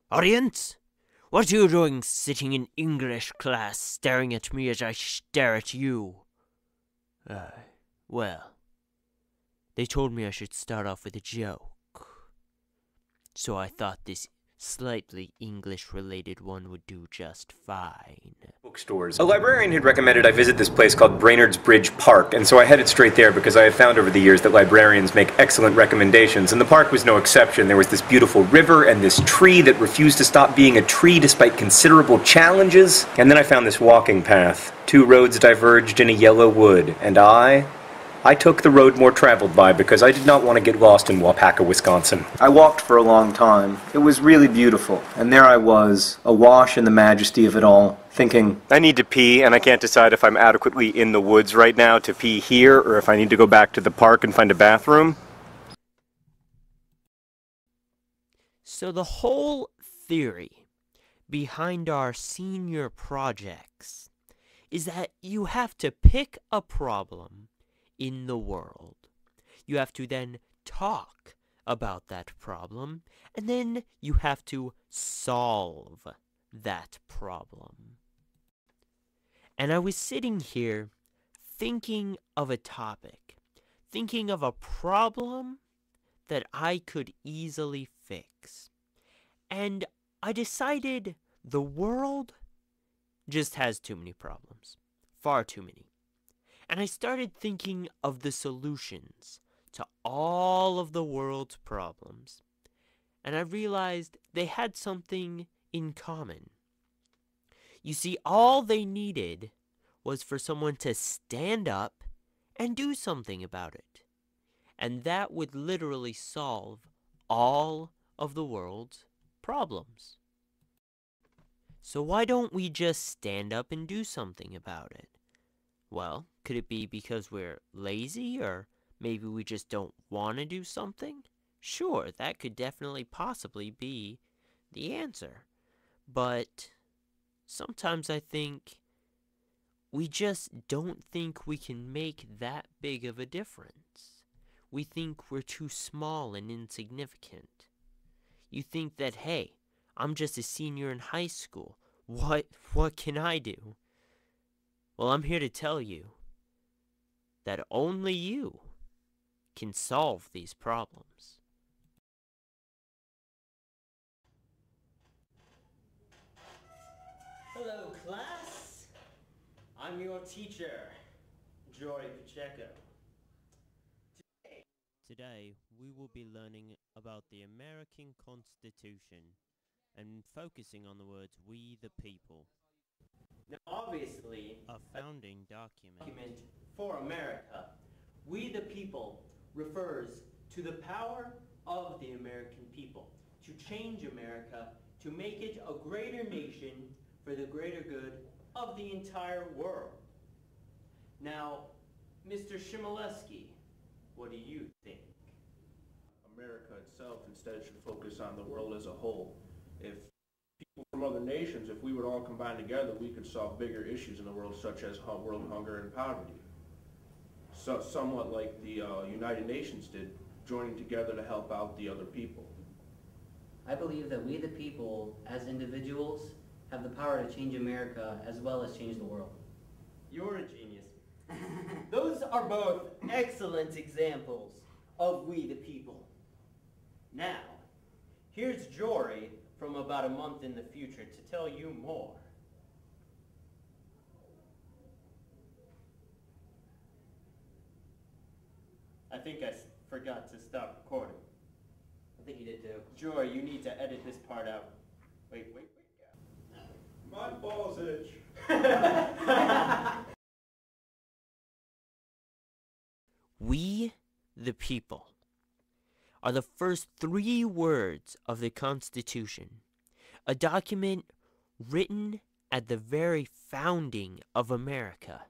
Audience, what are you doing sitting in English class staring at me as I stare at you? Well, they told me I should start off with a joke. So I thought this slightly English-related one would do just fine. Bookstores. A librarian had recommended I visit this place called Brainerd's Bridge Park, and so I headed straight there because I have found over the years that librarians make excellent recommendations, and the park was no exception. There was this beautiful river and this tree that refused to stop being a tree despite considerable challenges, and then I found this walking path. Two roads diverged in a yellow wood, and I took the road more traveled by because I did not want to get lost in Waupaca, Wisconsin. I walked for a long time. It was really beautiful, and there I was, awash in the majesty of it all, thinking, I need to pee, and I can't decide if I'm adequately in the woods right now to pee here, or if I need to go back to the park and find a bathroom. So the whole theory behind our senior projects is that you have to pick a problem in the world. You have to then talk about that problem, and then you have to solve that problem. And I was sitting here thinking of a topic, thinking of a problem that I could easily fix. And I decided the world just has too many problems. Far too many. And I started thinking of the solutions to all of the world's problems. And I realized they had something in common. You see, all they needed was for someone to stand up and do something about it. And that would literally solve all of the world's problems. So why don't we just stand up and do something about it? Well, could it be because we're lazy, or maybe we just don't want to do something? Sure, that could definitely possibly be the answer. But sometimes I think we just don't think we can make that big of a difference. We think we're too small and insignificant. You think that, hey, I'm just a senior in high school. What can I do? Well, I'm here to tell you that only you can solve these problems. Hello, class. I'm your teacher, Jory Pacheco. Today, we will be learning about the American Constitution and focusing on the words "we the people." Now, obviously, a founding document for America, "we the people" refers to the power of the American people to change America, to make it a greater nation for the greater good of the entire world. Now, Mr. Shimoleski, what do you think? America itself instead should focus on the world as a whole. If people from other nations, if we would all combine together, we could solve bigger issues in the world, such as world hunger and poverty. So, somewhat like the United Nations did, joining together to help out the other people. I believe that we the people, as individuals, have the power to change America as well as change the world. You're a genius. Those are both excellent examples of we the people. Now, here's Jory from about a month in the future to tell you more. I think I forgot to stop recording. I think you did too. Jory, you need to edit this part out. Wait. My balls itch. We, the people, are the first 3 words of the Constitution, a document written at the very founding of America.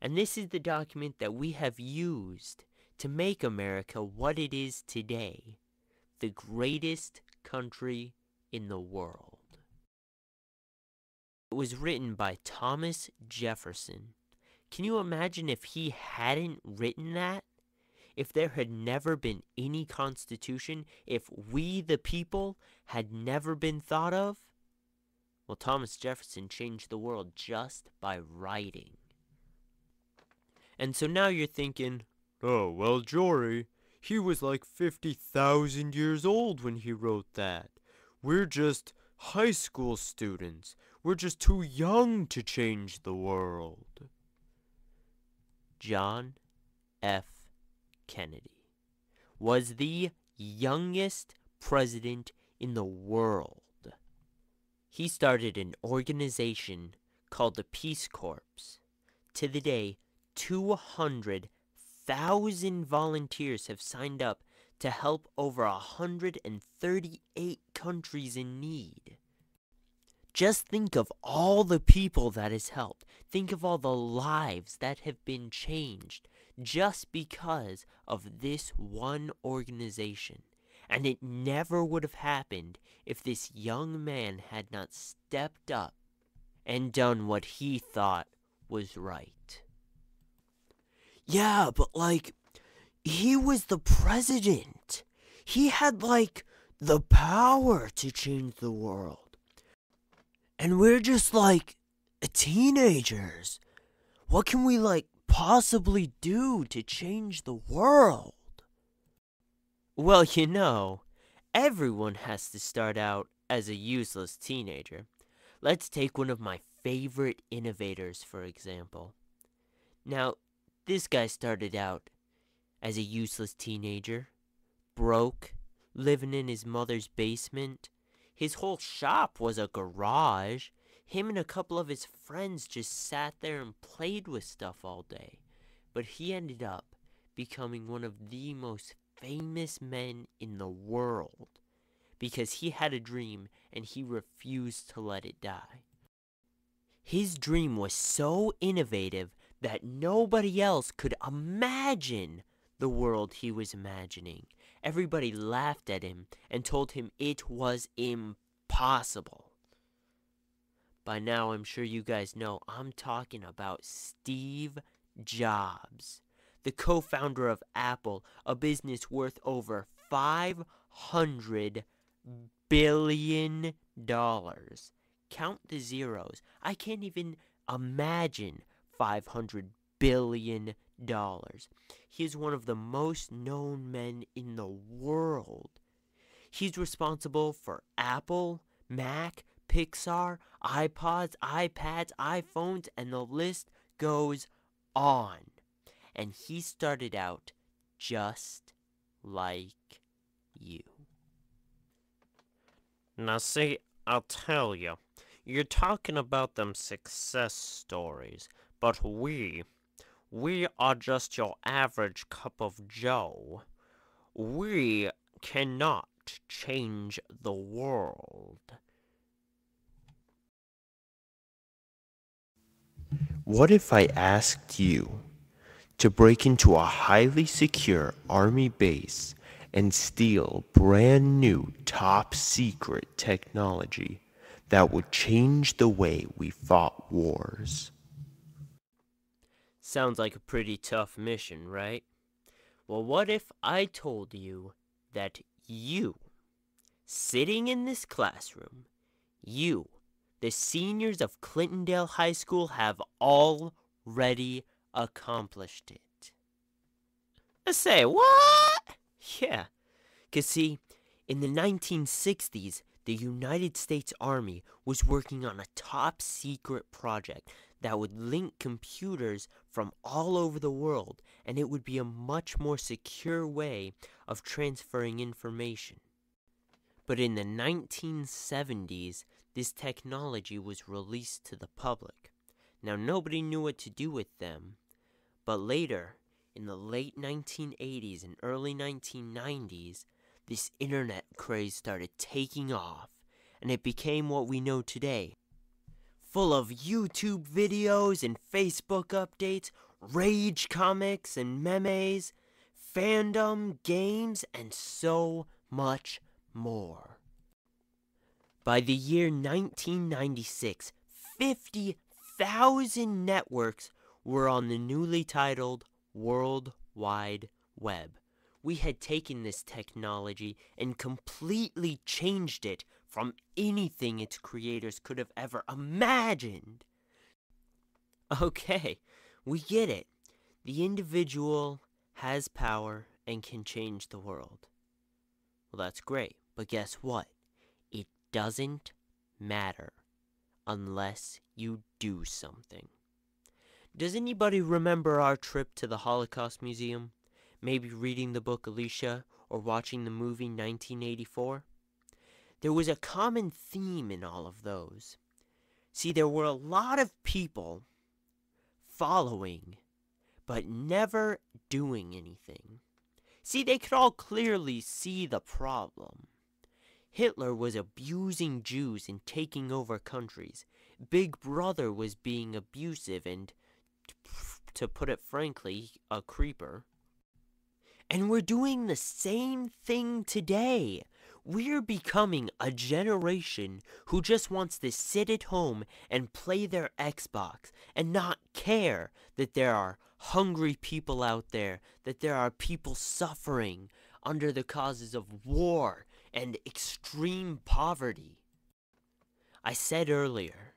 And this is the document that we have used to make America what it is today, the greatest country in the world. It was written by Thomas Jefferson. Can you imagine if he hadn't written that? If there had never been any constitution, if we the people had never been thought of? Well, Thomas Jefferson changed the world just by writing. And so now you're thinking, oh, well, Jory, he was like 50,000 years old when he wrote that. We're just high school students. We're just too young to change the world. John F. Kennedy was the youngest president in the world. He started an organization called the Peace Corps. To the day, 200,000 volunteers have signed up to help over 138 countries in need. Just think of all the people that has helped. Think of all the lives that have been changed just because of this one organization. And it never would have happened if this young man had not stepped up and done what he thought was right. Yeah, but he was the president. He had the power to change the world. And we're just teenagers. What can we possibly do to change the world? Well, everyone has to start out as a useless teenager. Let's take one of my favorite innovators, for example. Now, this guy started out as a useless teenager, broke, living in his mother's basement. His whole shop was a garage. Him and a couple of his friends just sat there and played with stuff all day. But he ended up becoming one of the most famous men in the world because he had a dream and he refused to let it die. His dream was so innovative that nobody else could imagine the world he was imagining. Everybody laughed at him and told him it was impossible. By now, I'm sure you guys know I'm talking about Steve Jobs, the co-founder of Apple, a business worth over $500 billion. Count the zeros. I can't even imagine $500 billion. He is one of the most known men in the world. He's responsible for Apple, Mac, Pixar, iPods, iPads, iPhones, and the list goes on. And he started out just like you. Now see, I'll tell you, you're talking about them success stories, but we are just your average cup of joe. We cannot change the world. What if I asked you to break into a highly secure army base and steal brand new top secret technology that would change the way we fought wars? Sounds like a pretty tough mission, right? Well, what if I told you that you, sitting in this classroom, you, the seniors of Clintondale High School, have already accomplished it? I say, what? Yeah, 'cause see, in the 1960s, the United States Army was working on a top secret project that would link computers from all over the world, and it would be a much more secure way of transferring information. But in the 1970s, this technology was released to the public. Now, nobody knew what to do with them, but later, in the late 1980s and early 1990s, this internet craze started taking off, and it became what we know today. Full of YouTube videos and Facebook updates, rage comics and memes, fandom, games, and so much more. By the year 1996, 50,000 networks were on the newly titled World Wide Web, we had taken this technology and completely changed it from anything its creators could have ever imagined. Okay, we get it. The individual has power and can change the world. Well, that's great, but guess what? It doesn't matter unless you do something. Does anybody remember our trip to the Holocaust Museum? Maybe reading the book Alicia or watching the movie 1984? There was a common theme in all of those. See, there were a lot of people following, but never doing anything. See, they could all clearly see the problem. Hitler was abusing Jews and taking over countries. Big Brother was being abusive and, to put it frankly, a creeper. And we're doing the same thing today. We're becoming a generation who just wants to sit at home and play their Xbox and not care that there are hungry people out there, that there are people suffering under the causes of war and extreme poverty. I said earlier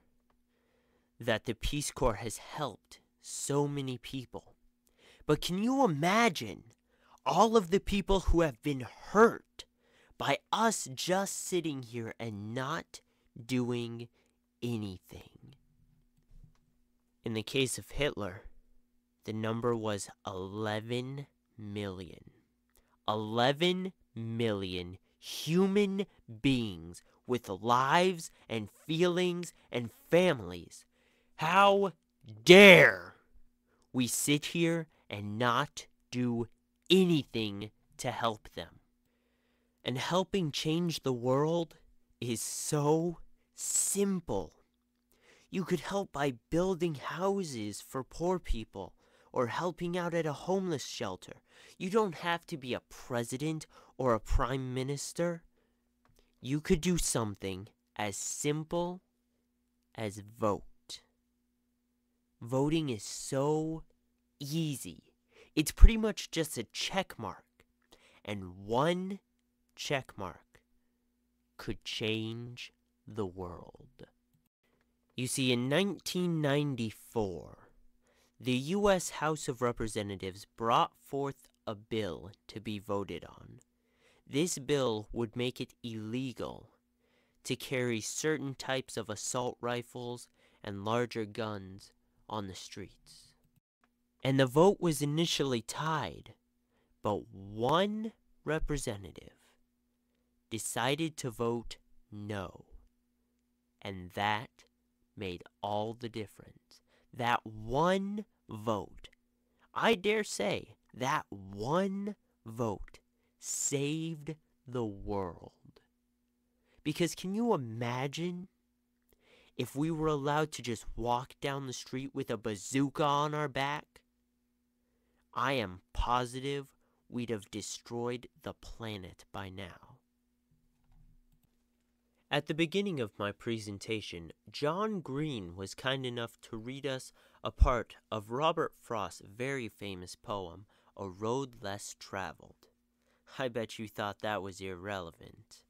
that the Peace Corps has helped so many people. But can you imagine all of the people who have been hurt by us just sitting here and not doing anything? In the case of Hitler, the number was 11 million. 11 million human beings with lives and feelings and families. How dare we sit here and not do anything to help them? And helping change the world is so simple. You could help by building houses for poor people or helping out at a homeless shelter. You don't have to be a president or a prime minister. You could do something as simple as vote. Voting is so easy. It's pretty much just a check mark. And one check mark could change the world. You see, in 1994, the U.S. House of Representatives brought forth a bill to be voted on. This bill would make it illegal to carry certain types of assault rifles and larger guns on the streets. And the vote was initially tied, but one representative decided to vote no. And that made all the difference. That one vote, I dare say, that one vote saved the world. Because can you imagine if we were allowed to just walk down the street with a bazooka on our back? I am positive we'd have destroyed the planet by now. At the beginning of my presentation, John Green was kind enough to read us a part of Robert Frost's very famous poem, A Road Less Traveled. I bet you thought that was irrelevant.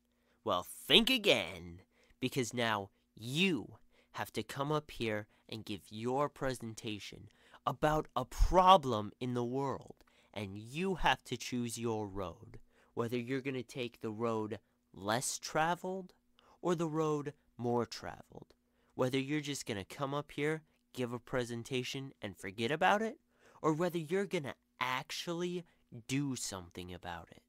Well, think again, because now you have to come up here and give your presentation about a problem in the world, and you have to choose your road, whether you're going to take the road less traveled or the road more traveled, whether you're just going to come up here, give a presentation, and forget about it, or whether you're going to actually do something about it.